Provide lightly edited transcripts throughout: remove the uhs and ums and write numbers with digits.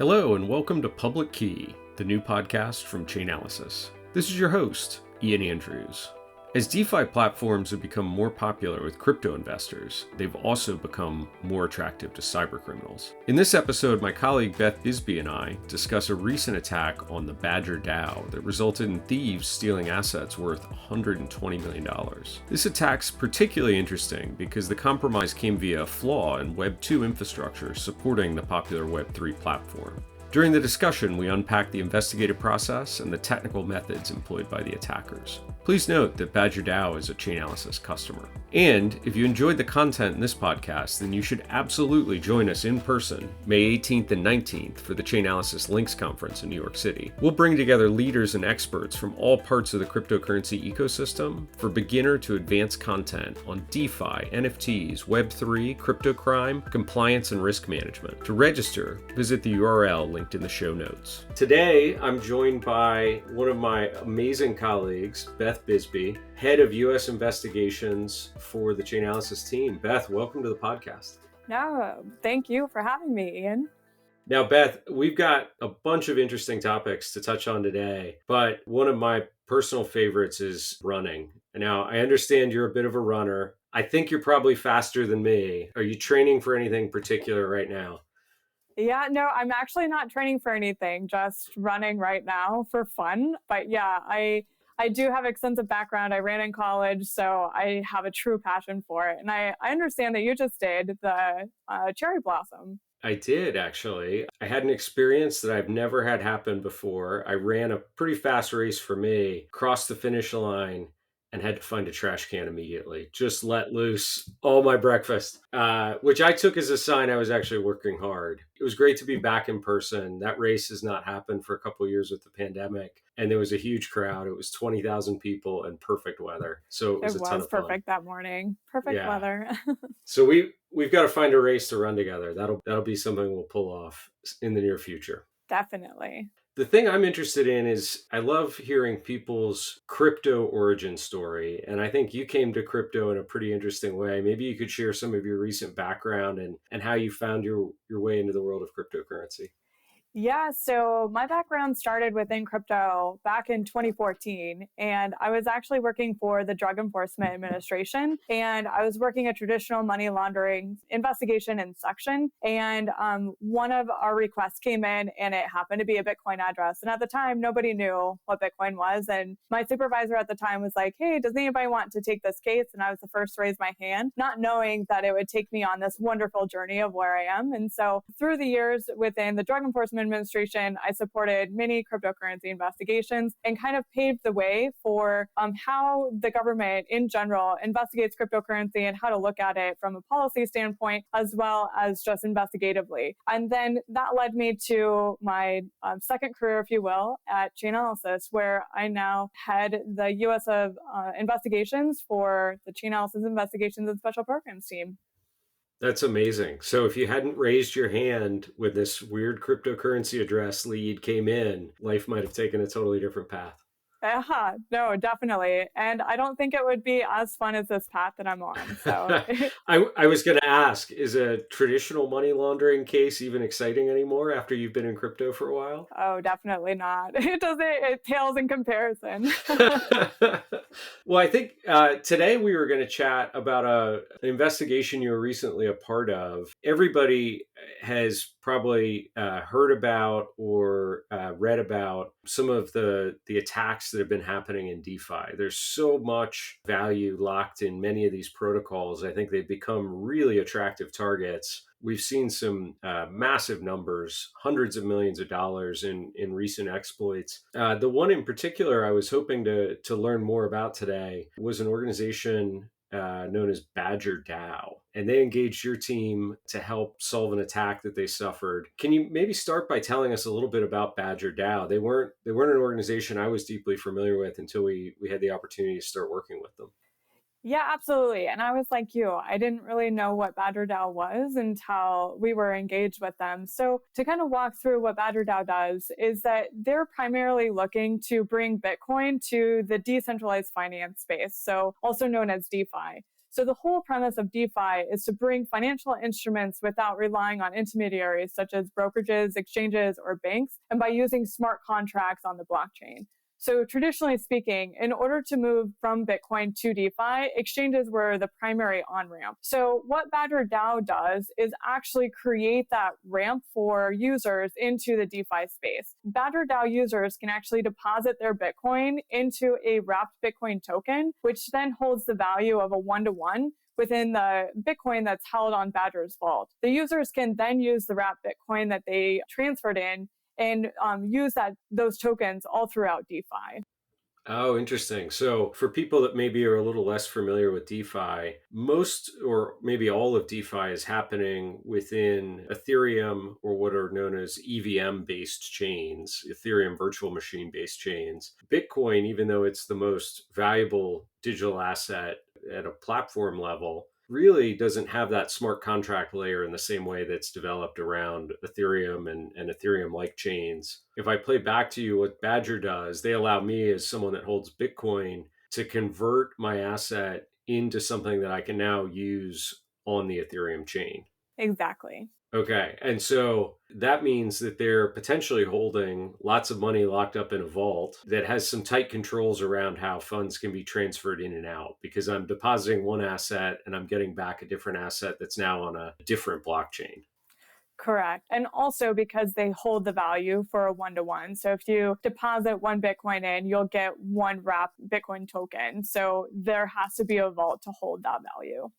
Hello and welcome to Public Key, the new podcast from Chainalysis. This is your host, Ian Andrews. As DeFi platforms have become more popular with crypto investors, they've also become more attractive to cybercriminals. In this episode, my colleague Beth Bisbee and I discuss a recent attack on the BadgerDAO that resulted in thieves stealing assets worth $120 million. This attack's particularly interesting because the compromise came via a flaw in Web 2 infrastructure supporting the popular Web 3 platform. During the discussion, we unpacked the investigative process and the technical methods employed by the attackers. Please note that BadgerDAO is a Chainalysis customer. And if you enjoyed the content in this podcast, then you should absolutely join us in person, May 18th and 19th, for the Chainalysis Links Conference in New York City. We'll bring together leaders and experts from all parts of the cryptocurrency ecosystem for beginner to advanced content on DeFi, NFTs, Web3, crypto crime, compliance, and risk management. To register, visit the URL linked in the show notes. Today, I'm joined by one of my amazing colleagues, Beth Bisbee, head of U.S. investigations for the Chainalysis team. Beth, welcome to the podcast. No, thank you for having me, Ian. Now, Beth, we've got a bunch of interesting topics to touch on today, but one of my personal favorites is running. Now, I understand you're a bit of a runner. I think you're probably faster than me. Are you training for anything particular right now? Yeah, no, I'm actually not training for anything, just running right now for fun. But yeah, I do have extensive background. I ran in college, so I have a true passion for it. And I understand that you just did the cherry blossom. I did, actually. I had an experience that I've never had happen before. I ran a pretty fast race for me, crossed the finish line, and had to find a trash can immediately. Just let loose all my breakfast, which I took as a sign I was actually working hard. It was great to be back in person. That race has not happened for a couple of years with the pandemic. And there was a huge crowd. It was 20,000 people and perfect weather. So it was a ton of fun. Perfect that morning. Perfect weather. So we've got to find a race to run together. That'll be something we'll pull off in the near future. Definitely. The thing I'm interested in is I love hearing people's crypto origin story. And I think you came to crypto in a pretty interesting way. Maybe you could share some of your recent background and how you found your way into the world of cryptocurrency. Yeah, so my background started within crypto back in 2014, and I was actually working for the Drug Enforcement Administration, and I was working a traditional money laundering investigation and section, and one of our requests came in, and it happened to be a Bitcoin address, and at the time, nobody knew what Bitcoin was, and my supervisor at the time was like, hey, does anybody want to take this case? And I was the first to raise my hand, not knowing that it would take me on this wonderful journey of where I am, and so through the years within the Drug Enforcement Administration, I supported many cryptocurrency investigations and kind of paved the way for how the government in general investigates cryptocurrency and how to look at it from a policy standpoint, as well as just investigatively. And then that led me to my second career, if you will, at Chainalysis, where I now head the U.S. of investigations for the Chainalysis Investigations and Special Programs team. That's amazing. So if you hadn't raised your hand when this weird cryptocurrency address lead came in, life might have taken a totally different path. No, definitely. And I don't think it would be as fun as this path that I'm on. So I was going to ask, is a traditional money laundering case even exciting anymore after you've been in crypto for a while? Oh, definitely not. It pales in comparison. Well, I think today we were going to chat about an investigation you were recently a part of. Everybody has probably heard about or read about some of the attacks that have been happening in DeFi. There's so much value locked in many of these protocols. I think they've become really attractive targets. We've seen some massive numbers, hundreds of millions of dollars in recent exploits. The one in particular I was hoping to learn more about today was an organization known as BadgerDAO. And they engaged your team to help solve an attack that they suffered. Can you maybe start by telling us a little bit about BadgerDAO? They weren't an organization I was deeply familiar with until we had the opportunity to start working with them. Yeah, absolutely. And I was like you, I didn't really know what BadgerDAO was until we were engaged with them. So to kind of walk through what BadgerDAO does is that they're primarily looking to bring Bitcoin to the decentralized finance space, so also known as DeFi. So the whole premise of DeFi is to bring financial instruments without relying on intermediaries such as brokerages, exchanges, or banks, and by using smart contracts on the blockchain. So traditionally speaking, in order to move from Bitcoin to DeFi, exchanges were the primary on-ramp. So what BadgerDAO does is actually create that ramp for users into the DeFi space. BadgerDAO users can actually deposit their Bitcoin into a wrapped Bitcoin token, which then holds the value of a one-to-one within the Bitcoin that's held on Badger's vault. The users can then use the wrapped Bitcoin that they transferred in and use those tokens all throughout DeFi. Oh, interesting. So for people that maybe are a little less familiar with DeFi, most or maybe all of DeFi is happening within Ethereum or what are known as EVM-based chains, Ethereum virtual machine-based chains. Bitcoin, even though it's the most valuable digital asset at a platform level, really doesn't have that smart contract layer in the same way that's developed around Ethereum and Ethereum-like chains. If I play back to you what Badger does, they allow me as someone that holds Bitcoin to convert my asset into something that I can now use on the Ethereum chain. Exactly. Okay. And so that means that they're potentially holding lots of money locked up in a vault that has some tight controls around how funds can be transferred in and out because I'm depositing one asset and I'm getting back a different asset that's now on a different blockchain. Correct. And also because they hold the value for a one-to-one. So if you deposit one Bitcoin in, you'll get one wrapped Bitcoin token. So there has to be a vault to hold that value.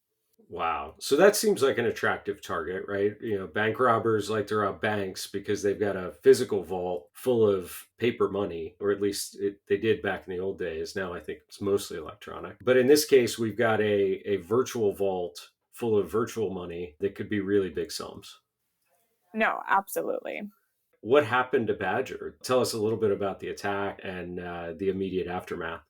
Wow. So that seems like an attractive target, right? Bank robbers like to rob banks because they've got a physical vault full of paper money, or at least they did back in the old days. Now I think it's mostly electronic. But in this case, we've got a virtual vault full of virtual money that could be really big sums. No, absolutely. What happened to Badger? Tell us a little bit about the attack and the immediate aftermath.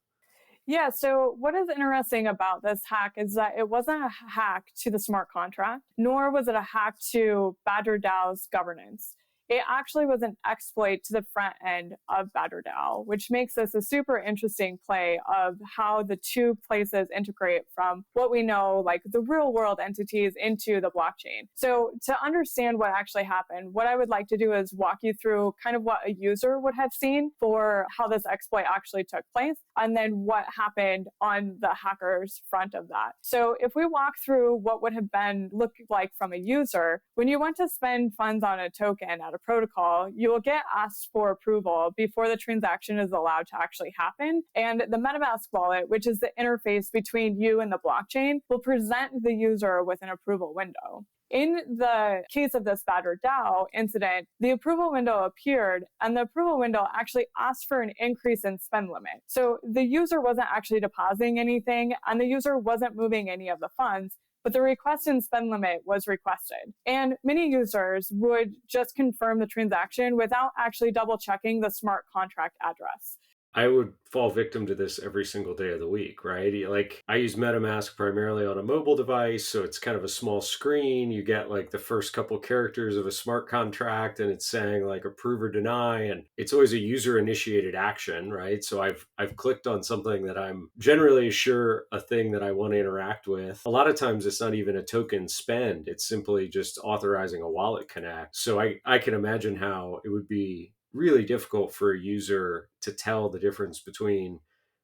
Yeah, so what is interesting about this hack is that it wasn't a hack to the smart contract, nor was it a hack to BadgerDAO's governance. It actually was an exploit to the front end of BadgerDAO, which makes this a super interesting play of how the two places integrate from what we know, like the real world entities, into the blockchain. So to understand what actually happened, what I would like to do is walk you through kind of what a user would have seen for how this exploit actually took place, and then what happened on the hacker's front of that. So if we walk through what would have been looked like from a user, when you want to spend funds on a token at a protocol, you will get asked for approval before the transaction is allowed to actually happen. And the MetaMask wallet, which is the interface between you and the blockchain, will present the user with an approval window. In the case of this BadgerDAO incident, the approval window appeared, and the approval window actually asked for an increase in spend limit. So the user wasn't actually depositing anything, and the user wasn't moving any of the funds, but the request in spend limit was requested. And many users would just confirm the transaction without actually double checking the smart contract address. I would fall victim to this every single day of the week, right? Like I use MetaMask primarily on a mobile device, so it's kind of a small screen. You get like the first couple characters of a smart contract and it's saying like approve or deny, and it's always a user initiated action, right? So I've clicked on something that I'm generally sure a thing that I want to interact with. A lot of times it's not even a token spend, it's simply just authorizing a wallet connect. So I can imagine how it would be really difficult for a user to tell the difference between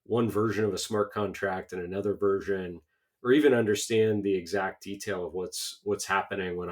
one version of a smart contract and another version, or even understand the exact detail of what's happening when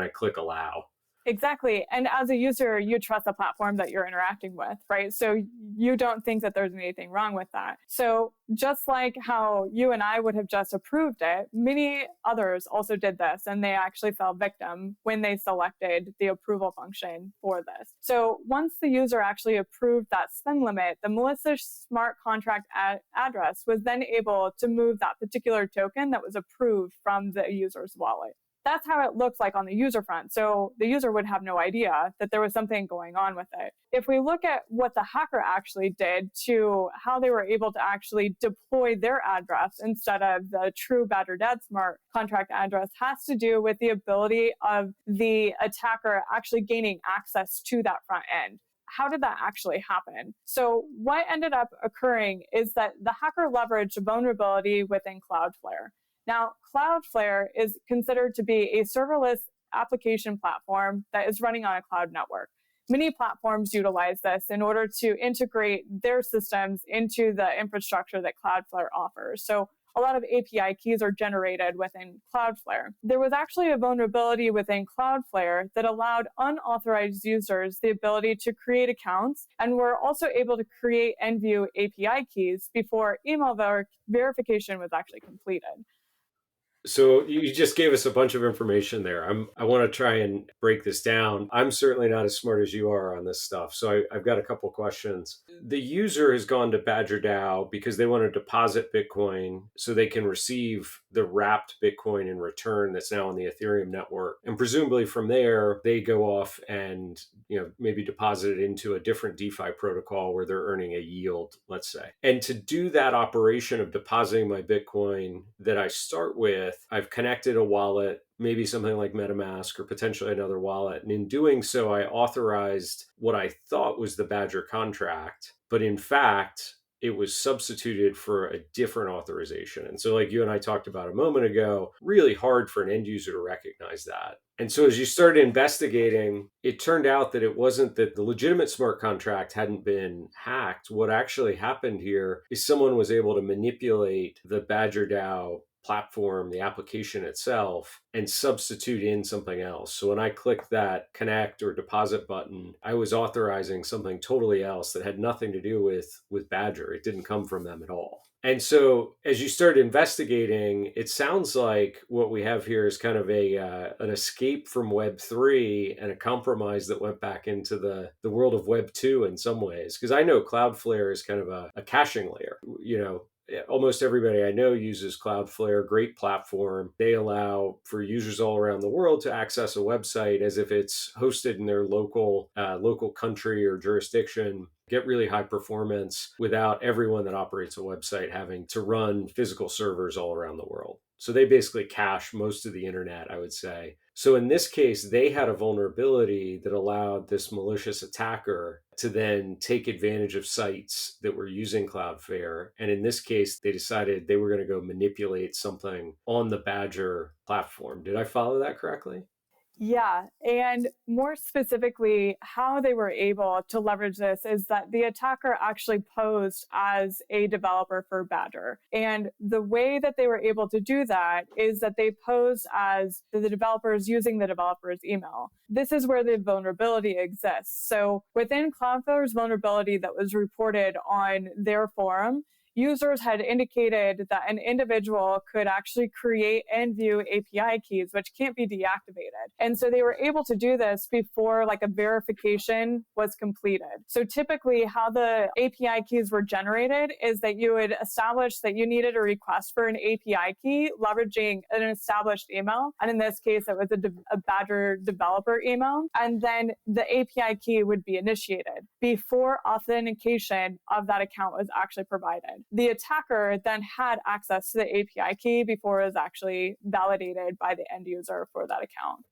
I click allow. Exactly. And as a user, you trust the platform that you're interacting with, right? So you don't think that there's anything wrong with that. So just like how you and I would have just approved it, many others also did this, and they actually fell victim when they selected the approval function for this. So once the user actually approved that spend limit, the malicious smart contract address was then able to move that particular token that was approved from the user's wallet. That's how it looks like on the user front. So the user would have no idea that there was something going on with it. If we look at what the hacker actually did to how they were able to actually deploy their address instead of the true BadgerDAO smart contract address, has to do with the ability of the attacker actually gaining access to that front end. How did that actually happen? So what ended up occurring is that the hacker leveraged a vulnerability within Cloudflare. Now, Cloudflare is considered to be a serverless application platform that is running on a cloud network. Many platforms utilize this in order to integrate their systems into the infrastructure that Cloudflare offers. So a lot of API keys are generated within Cloudflare. There was actually a vulnerability within Cloudflare that allowed unauthorized users the ability to create accounts, and were also able to create and view API keys before email verification was actually completed. So you just gave us a bunch of information there. I want to try and break this down. I'm certainly not as smart as you are on this stuff. So I've got a couple questions. The user has gone to BadgerDAO because they want to deposit Bitcoin so they can receive the wrapped Bitcoin in return that's now on the Ethereum network. And presumably from there, they go off and maybe deposit it into a different DeFi protocol where they're earning a yield, let's say. And to do that operation of depositing my Bitcoin that I start with, I've connected a wallet, maybe something like MetaMask or potentially another wallet. And in doing so, I authorized what I thought was the Badger contract, but in fact, it was substituted for a different authorization. And so, like you and I talked about a moment ago, really hard for an end user to recognize that. And so as you started investigating, it turned out that it wasn't that the legitimate smart contract hadn't been hacked. What actually happened here is someone was able to manipulate the BadgerDAO platform, the application itself, and substitute in something else. So when I clicked that connect or deposit button, I was authorizing something totally else that had nothing to do with Badger. It didn't come from them at all. And so as you start investigating, it sounds like what we have here is kind of an escape from Web3 and a compromise that went back into the world of Web2 in some ways. Because I know Cloudflare is kind of a caching layer. Almost everybody I know uses Cloudflare, great platform. They allow for users all around the world to access a website as if it's hosted in their local country or jurisdiction, get really high performance without everyone that operates a website having to run physical servers all around the world. So they basically cache most of the internet, I would say. So in this case, they had a vulnerability that allowed this malicious attacker to then take advantage of sites that were using Cloudflare. And in this case, they decided they were going to go manipulate something on the Badger platform. Did I follow that correctly? Yeah, and more specifically, how they were able to leverage this is that the attacker actually posed as a developer for Badger. And the way that they were able to do that is that they posed as the developers using the developer's email. This is where the vulnerability exists. So within Cloudflare's vulnerability that was reported on their forum, users had indicated that an individual could actually create and view API keys, which can't be deactivated. And so they were able to do this before like a verification was completed. So typically how the API keys were generated is that you would establish that you needed a request for an API key leveraging an established email. And in this case, it was a Badger developer email. And then the API key would be initiated before authentication of that account was actually provided. The attacker then had access to the API key before it was actually validated by the end user for that account.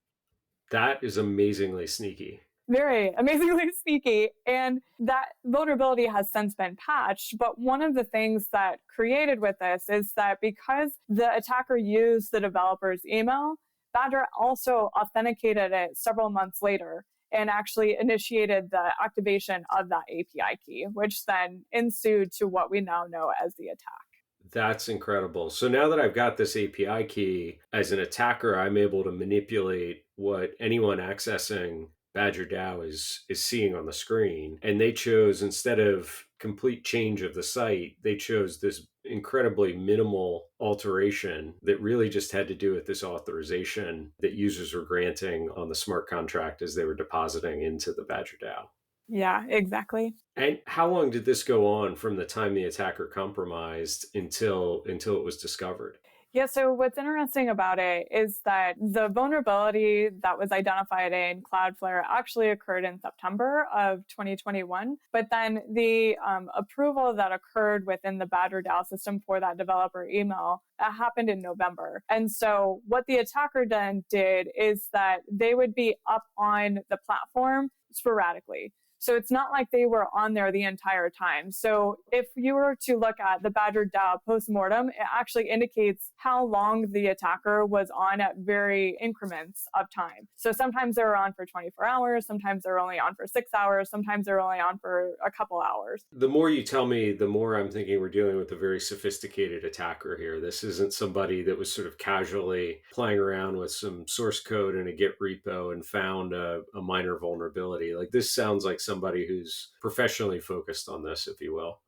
That is amazingly sneaky. Very amazingly sneaky. And that vulnerability has since been patched. But one of the things that created with this is that because the attacker used the developer's email, Badger also authenticated it several months later and actually initiated the activation of that API key, which then ensued to what we now know as the attack. That's incredible. So now that I've got this API key, as an attacker, I'm able to manipulate what anyone accessing BadgerDAO is seeing on the screen. And they chose, instead of complete change of the site, they chose this incredibly minimal alteration that really just had to do with this authorization that users were granting on the smart contract as they were depositing into the BadgerDAO. Yeah, exactly. And how long did this go on from the time the attacker compromised until it was discovered? Yeah, so what's interesting about it is that the vulnerability that was identified in Cloudflare actually occurred in September of 2021. But then the approval that occurred within the BadgerDAO system for that developer email happened in November. And so what the attacker then did is that they would be up on the platform sporadically. So it's not like they were on there the entire time. So if you were to look at the BadgerDAO postmortem, it actually indicates how long the attacker was on at very increments of time. So sometimes they were on for 24 hours, sometimes they're only on for 6 hours, sometimes they're only on for a couple hours. The more you tell me, the more I'm thinking we're dealing with a very sophisticated attacker here. This isn't somebody that was sort of casually playing around with some source code in a Git repo and found a minor vulnerability. Like, this sounds like somebody who's professionally focused on this, if you will.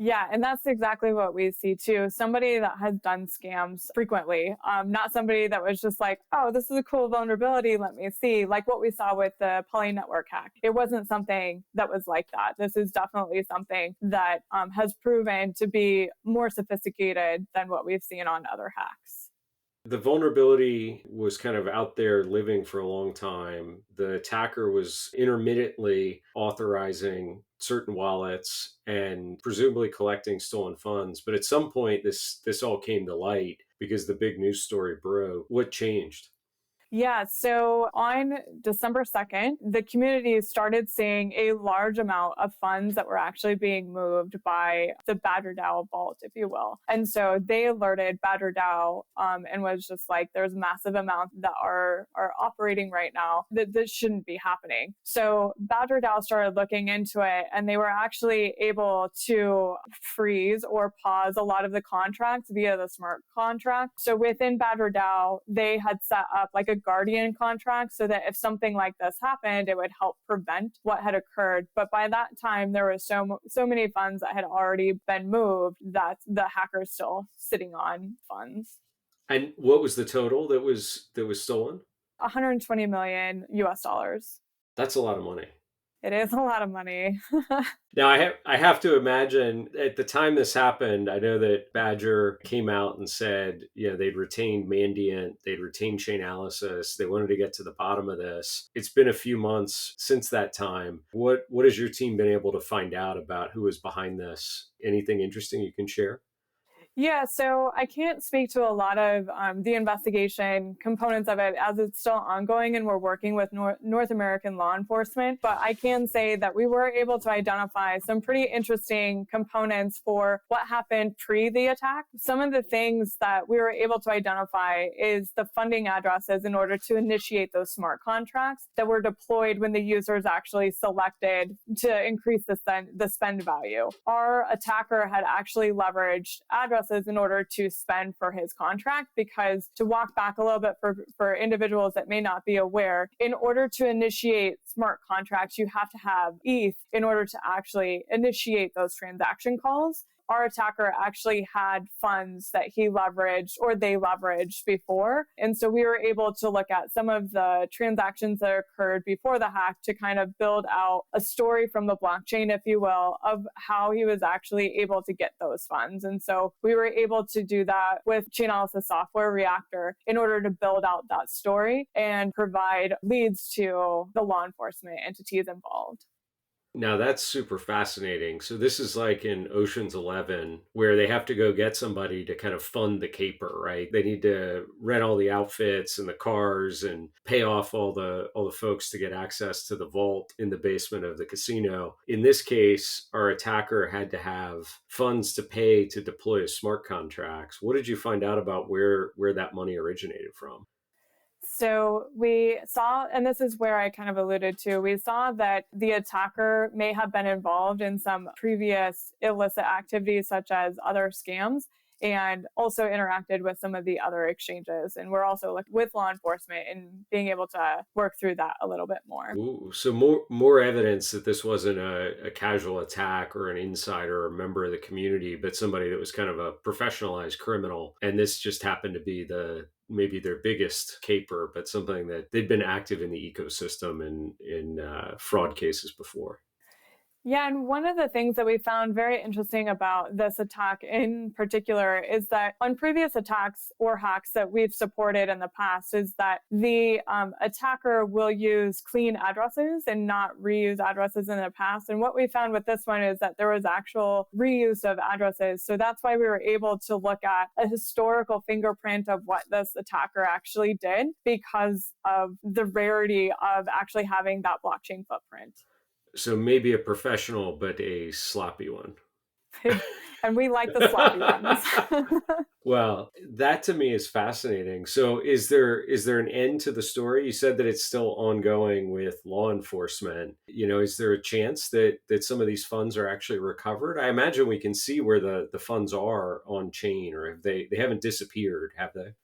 Yeah, and that's exactly what we see too. Somebody that has done scams frequently, not somebody that was just like, oh, this is a cool vulnerability, let me see. Like what we saw with the Poly network hack. It wasn't something that was like that. This is definitely something that has proven to be more sophisticated than what we've seen on other hacks. The vulnerability was kind of out there living for a long time. The attacker was intermittently authorizing certain wallets and presumably collecting stolen funds. But at some point, this all came to light because the big news story broke. What changed? Yeah, so on December 2nd, the community started seeing a large amount of funds that were actually being moved by the BadgerDAO vault, if you will. And so they alerted BadgerDAO and was just like, there's massive amounts that are operating right now that this shouldn't be happening. So BadgerDAO started looking into it, and they were actually able to freeze or pause a lot of the contracts via the smart contract. So within BadgerDAO, they had set up like a guardian contract so that if something like this happened, it would help prevent what had occurred. But by that time, there was so many funds that had already been moved that the hacker's still sitting on funds. And what was the total that was stolen? 120 million US dollars. That's a lot of money. It is a lot of money. Now, I have to imagine at the time this happened, I know that Badger came out and said, they'd retained Mandiant, they'd retained Chainalysis, they wanted to get to the bottom of this. It's been a few months since that time. What has your team been able to find out about who is behind this? Anything interesting you can share? Yeah, so I can't speak to a lot of the investigation components of it as it's still ongoing and we're working with North American law enforcement. But I can say that we were able to identify some pretty interesting components for what happened pre the attack. Some of the things that we were able to identify is the funding addresses in order to initiate those smart contracts that were deployed when the users actually selected to increase the spend value. Our attacker had actually leveraged addresses in order to spend for his contract, because to walk back a little bit for individuals that may not be aware, in order to initiate smart contracts, you have to have ETH in order to actually initiate those transaction calls. Our attacker actually had funds that he leveraged or they leveraged before. And so we were able to look at some of the transactions that occurred before the hack to kind of build out a story from the blockchain, if you will, of how he was actually able to get those funds. And so we were able to do that with Chainalysis software, Reactor, in order to build out that story and provide leads to the law enforcement entities involved. Now that's super fascinating. So this is like in Ocean's 11, where they have to go get somebody to kind of fund the caper, right? They need to rent all the outfits and the cars and pay off all the folks to get access to the vault in the basement of the casino. In this case, our attacker had to have funds to pay to deploy smart contracts. What did you find out about where that money originated from? So we saw, and this is where I kind of alluded to, we saw that the attacker may have been involved in some previous illicit activities, such as other scams, and also interacted with some of the other exchanges. And we're also with law enforcement and being able to work through that a little bit more. Ooh, so more evidence that this wasn't a casual attack or an insider or a member of the community, but somebody that was kind of a professionalized criminal. And this just happened to be maybe their biggest caper, but something that they'd been active in the ecosystem and in fraud cases before. Yeah, and one of the things that we found very interesting about this attack in particular is that on previous attacks or hacks that we've supported in the past is that the attacker will use clean addresses and not reuse addresses in the past. And what we found with this one is that there was actual reuse of addresses. So that's why we were able to look at a historical fingerprint of what this attacker actually did because of the rarity of actually having that blockchain footprint. So maybe a professional, but a sloppy one. And we like the sloppy ones. Well, that to me is fascinating. So is there an end to the story? You said that it's still ongoing with law enforcement. Is there a chance that some of these funds are actually recovered? I imagine we can see where the funds are on chain, or if they haven't disappeared, have they?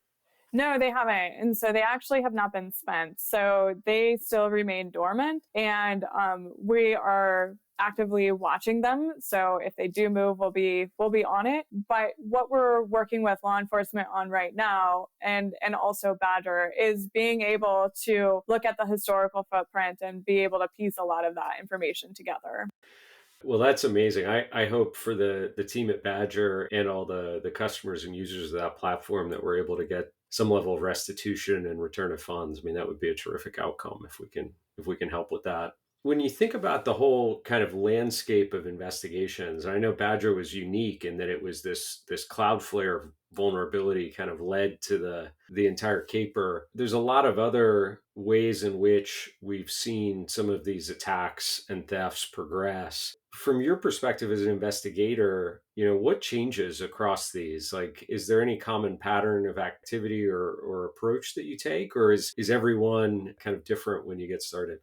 No, they haven't. And so they actually have not been spent. So they still remain dormant. And we are actively watching them. So if they do move, we'll be on it. But what we're working with law enforcement on right now, and also Badger, is being able to look at the historical footprint and be able to piece a lot of that information together. Well, that's amazing. I hope for the team at Badger and all the customers and users of that platform that we're able to get some level of restitution and return of funds. I mean, that would be a terrific outcome if we can help with that. When you think about the whole kind of landscape of investigations, I know Badger was unique in that it was this Cloudflare vulnerability kind of led to the entire caper. There's a lot of other ways in which we've seen some of these attacks and thefts progress. From your perspective as an investigator, what changes across these? Like, is there any common pattern of activity or approach that you take, or is everyone kind of different when you get started?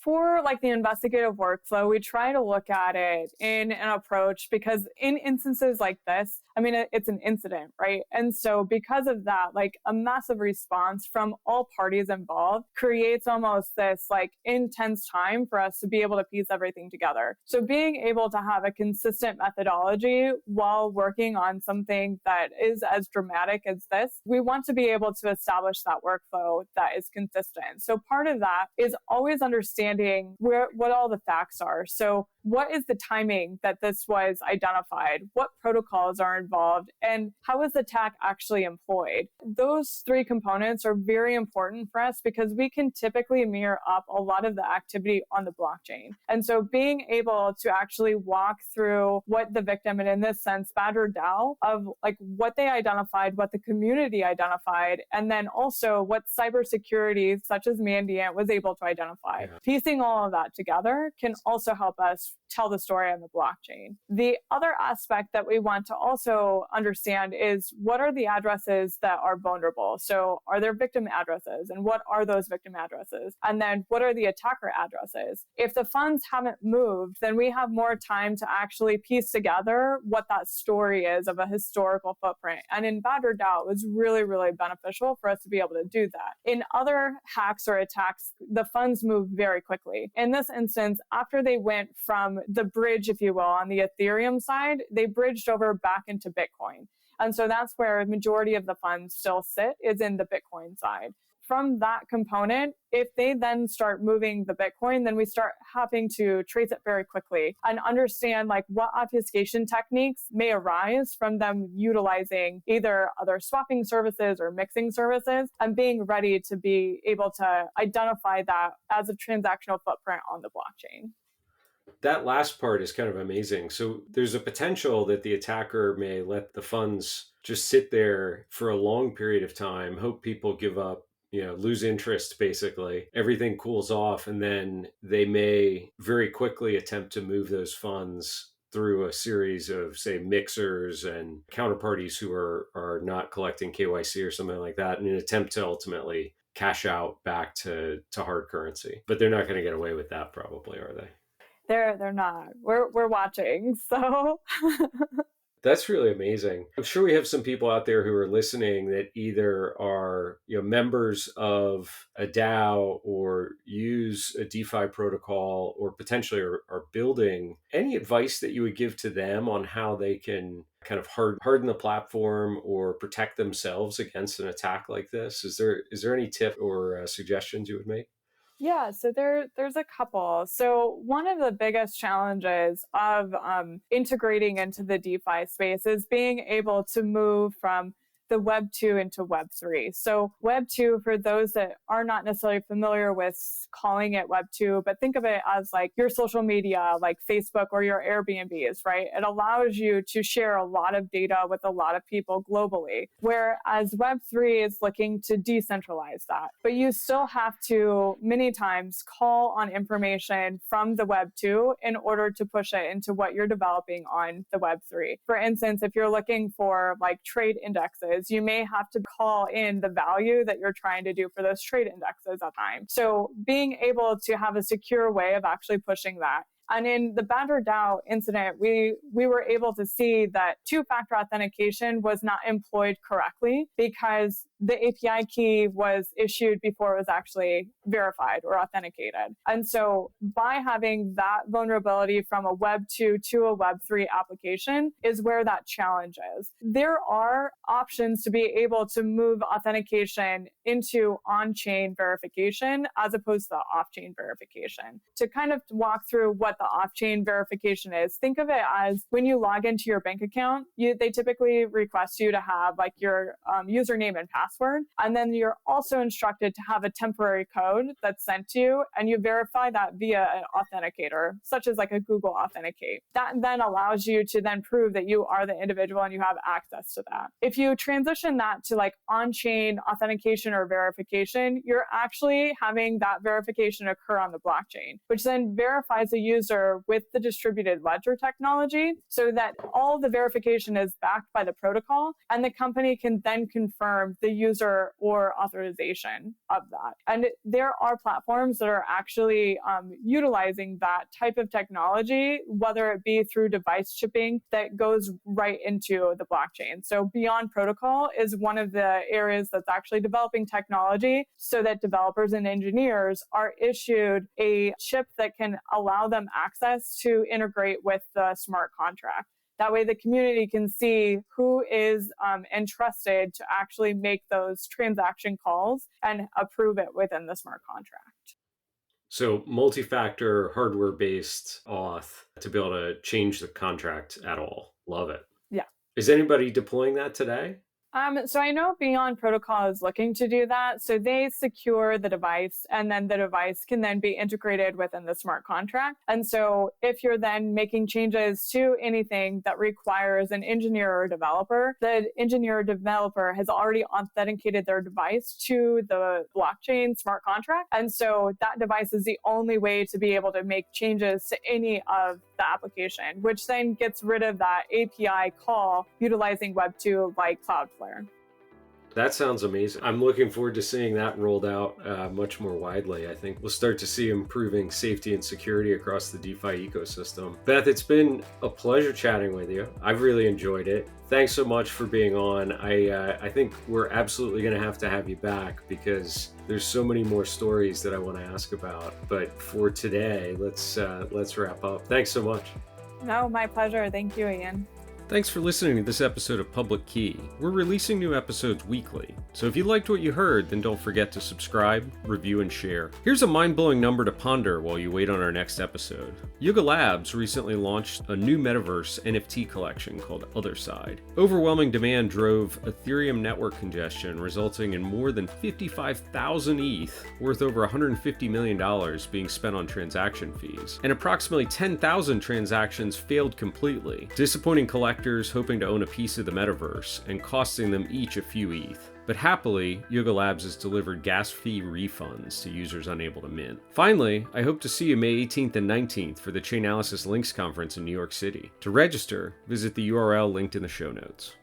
For like the investigative workflow, we try to look at it in an approach, because in instances like this, I mean, it's an incident, right? And so because of that, like a massive response from all parties involved creates almost this like intense time for us to be able to piece everything together. So being able to have a consistent methodology while working on something that is as dramatic as this, we want to be able to establish that workflow that is consistent. So part of that is always understanding what all the facts are. So what is the timing that this was identified? What protocols are involved? And how is the attack actually employed? Those three components are very important for us, because we can typically mirror up a lot of the activity on the blockchain. And so being able to actually walk through what the victim, and in this sense, BadgerDAO, of like what they identified, what the community identified, and then also what cybersecurity, such as Mandiant, was able to identify. Yeah. Piecing all of that together can also help us tell the story on the blockchain. The other aspect that we want to also understand is, what are the addresses that are vulnerable? So are there victim addresses, and what are those victim addresses? And then what are the attacker addresses? If the funds haven't moved, then we have more time to actually piece together what that story is of a historical footprint. And in BadgerDAO, it was really, really beneficial for us to be able to do that. In other hacks or attacks, the funds move very quickly. In this instance, after they went from the bridge, if you will, on the Ethereum side, they bridged over back into Bitcoin. And so that's where a majority of the funds still sit, is in the Bitcoin side. From that component, if they then start moving the Bitcoin, then we start having to trace it very quickly and understand like what obfuscation techniques may arise from them utilizing either other swapping services or mixing services, and being ready to be able to identify that as a transactional footprint on the blockchain. That last part is kind of amazing. So there's a potential that the attacker may let the funds just sit there for a long period of time, hope people give up, lose interest basically. Everything cools off, and then they may very quickly attempt to move those funds through a series of, say, mixers and counterparties who are not collecting KYC or something like that, in an attempt to ultimately cash out back to hard currency. But they're not going to get away with that, probably, are they? They're not. We're watching. So That's really amazing. I'm sure we have some people out there who are listening that either are, members of a DAO or use a DeFi protocol, or potentially are building. Any advice that you would give to them on how they can kind of harden the platform or protect themselves against an attack like this? Is there any tip or suggestions you would make? yeah, so there's a couple. So one of the biggest challenges of integrating into the DeFi space is being able to move from the Web 2 into Web 3. So Web 2, for those that are not necessarily familiar with calling it Web 2, but think of it as like your social media, like Facebook or your Airbnbs, right? It allows you to share a lot of data with a lot of people globally, whereas Web 3 is looking to decentralize that. But you still have to many times call on information from the Web 2 in order to push it into what you're developing on the Web 3. For instance, if you're looking for like trade indexes, you may have to call in the value that you're trying to do for those trade indexes at time. So being able to have a secure way of actually pushing that. And in the BadgerDAO incident, we were able to see that two-factor authentication was not employed correctly because the API key was issued before it was actually verified or authenticated. And so by having that vulnerability from a Web 2 to a Web 3 application is where that challenge is. There are options to be able to move authentication into on-chain verification as opposed to off-chain verification. To kind of walk through what the off-chain verification is, think of it as when you log into your bank account, they typically request you to have like your username and password. And then you're also instructed to have a temporary code that's sent to you, and you verify that via an authenticator, such as like a Google Authenticate. That then allows you to then prove that you are the individual and you have access to that. If you transition that to like on-chain authentication or verification, you're actually having that verification occur on the blockchain, which then verifies a user with the distributed ledger technology so that all the verification is backed by the protocol, and the company can then confirm the user or authorization of that. And there are platforms that are actually utilizing that type of technology, whether it be through device chipping that goes right into the blockchain. So Beyond Protocol is one of the areas that's actually developing technology so that developers and engineers are issued a chip that can allow them access to integrate with the smart contract. That way the community can see who is entrusted to actually make those transaction calls and approve it within the smart contract. So multi-factor hardware-based auth to be able to change the contract at all. Love it. Yeah. Is anybody deploying that today? So I know Beyond Protocol is looking to do that. So they secure the device, and then the device can then be integrated within the smart contract. And so if you're then making changes to anything that requires an engineer or developer, the engineer or developer has already authenticated their device to the blockchain smart contract. And so that device is the only way to be able to make changes to any of the application, which then gets rid of that API call utilizing Web 2 like Cloudflare. That sounds amazing. I'm looking forward to seeing that rolled out much more widely. I think we'll start to see improving safety and security across the DeFi ecosystem. Beth, it's been a pleasure chatting with you. I've really enjoyed it. Thanks so much for being on. I think we're absolutely going to have you back because there's so many more stories that I want to ask about. But for today, let's wrap up. Thanks so much. No, my pleasure. Thank you, Ian. Thanks for listening to this episode of Public Key. We're releasing new episodes weekly, so if you liked what you heard, then don't forget to subscribe, review, and share. Here's a mind-blowing number to ponder while you wait on our next episode. Yuga Labs recently launched a new metaverse NFT collection called Otherside. Overwhelming demand drove Ethereum network congestion, resulting in more than 55,000 ETH, worth over $150 million, being spent on transaction fees. And approximately 10,000 transactions failed completely, disappointing collectors hoping to own a piece of the metaverse and costing them each a few ETH. But happily, Yuga Labs has delivered gas fee refunds to users unable to mint. Finally, I hope to see you May 18th and 19th for the Chainalysis Links Conference in New York City. To register, visit the URL linked in the show notes.